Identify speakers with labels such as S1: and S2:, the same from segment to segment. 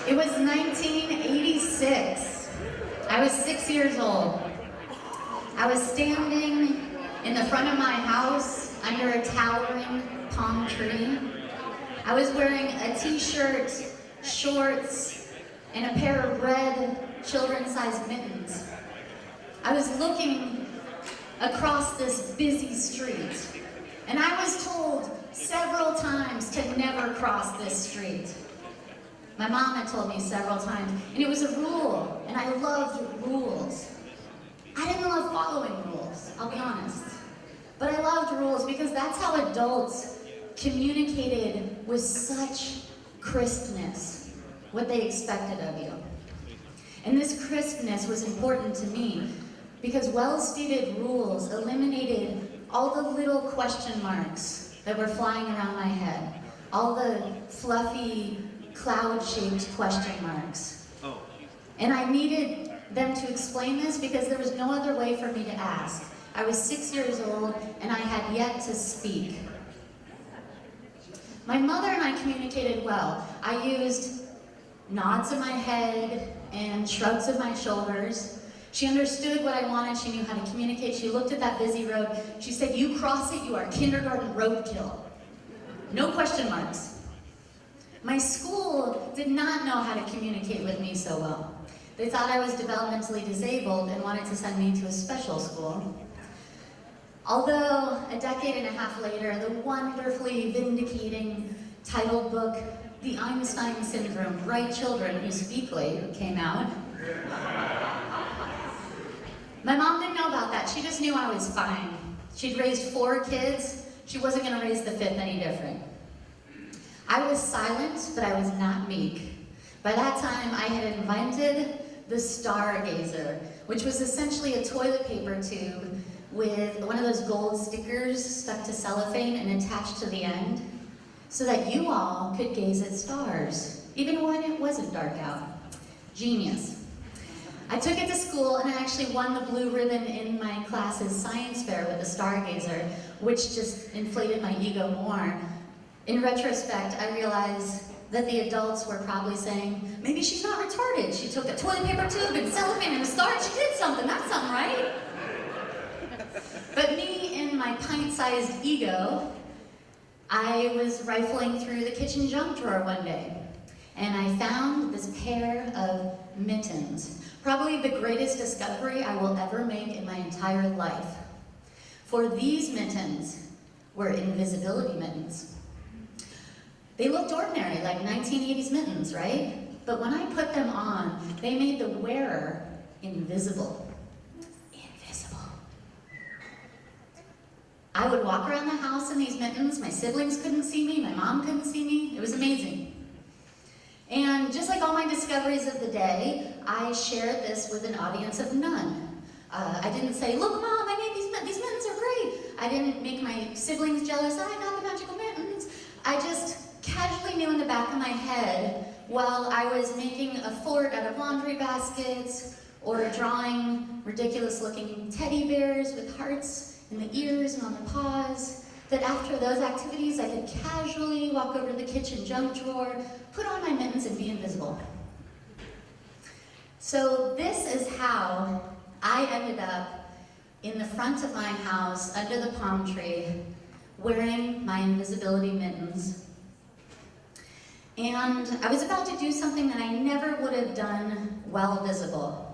S1: It was 1986. I was 6 years old. I was standing in the front of my house under a towering palm tree. I was wearing a t-shirt, shorts, and a pair of red children's-sized mittens. I was looking across this busy street, and I was told several times to never cross this street. My mom had told me several times, and it was a rule, and I loved rules. I didn't love following rules, I'll be honest. But I loved rules because that's how adults communicated with such crispness what they expected of you. And this crispness was important to me because well-stated rules eliminated all the little question marks that were flying around my head, all the fluffy, cloud-shaped question marks. And I needed them to explain this because there was no other way for me to ask. I was 6 years old and I had yet to speak. My mother and I communicated well. I used nods of my head and shrugs of my shoulders. She understood what I wanted. She knew how to communicate. She looked at that busy road. She said, "You cross it, you are kindergarten roadkill." No question marks. My school did not know how to communicate with me so well. They thought I was developmentally disabled and wanted to send me to a special school. Although, a decade and a half later, the wonderfully vindicating title book, The Einstein Syndrome, Bright Children Who Speak Late, came out. My mom didn't know about that. She just knew I was fine. She'd raised 4 kids. She wasn't going to raise the 5th any different. I was silent, but I was not meek. By that time, I had invented the stargazer, which was essentially a toilet paper tube with one of those gold stickers stuck to cellophane and attached to the end, so that you all could gaze at stars, even when it wasn't dark out. Genius. I took it to school and I actually won the blue ribbon in my class's science fair with the stargazer, which just inflated my ego more. In retrospect, I realized that the adults were probably saying, maybe she's not retarded. She took a toilet paper tube and cellophane and a star and she did something. That's something, right? But me and my pint-sized ego, I was rifling through the kitchen junk drawer one day, and I found this pair of mittens. Probably the greatest discovery I will ever make in my entire life. For these mittens were invisibility mittens. They looked ordinary, like 1980s mittens, right? But when I put them on, they made the wearer invisible. I would walk around the house in these mittens. My siblings couldn't see me. My mom couldn't see me. It was amazing. And just like all my discoveries of the day, I shared this with an audience of none. I didn't say, "Look, Mom, I made these mittens are great." I didn't make my siblings jealous. "I got the magical mittens." I just casually knew in the back of my head, while I was making a fort out of laundry baskets or drawing ridiculous-looking teddy bears with hearts in the ears and on the paws, that after those activities I could casually walk over to the kitchen junk drawer, put on my mittens, and be invisible. So this is how I ended up in the front of my house under the palm tree wearing my invisibility mittens. And I was about to do something that I never would have done while visible.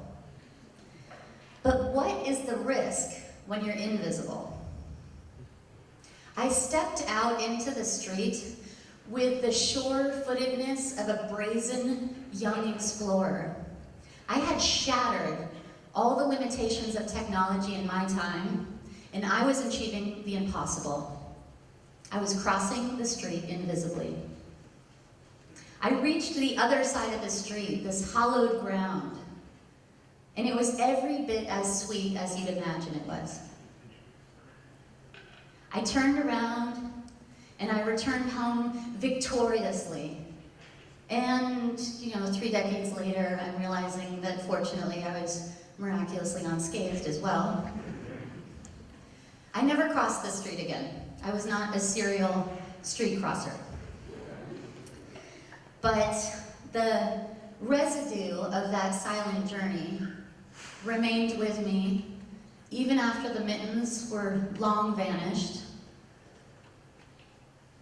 S1: But what is the risk when you're invisible? I stepped out into the street with the sure-footedness of a brazen young explorer. I had shattered all the limitations of technology in my time, and I was achieving the impossible. I was crossing the street invisibly. I reached the other side of the street, this hollowed ground, and it was every bit as sweet as you'd imagine it was. I turned around and I returned home victoriously. And, 3 decades later, I'm realizing that fortunately I was miraculously unscathed as well. I never crossed this street again. I was not a serial street crosser. But the residue of that silent journey remained with me even after the mittens were long vanished.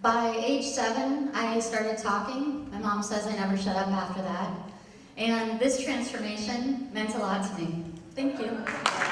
S1: By age 7, I started talking. My mom says I never shut up after that. And this transformation meant a lot to me. Thank you.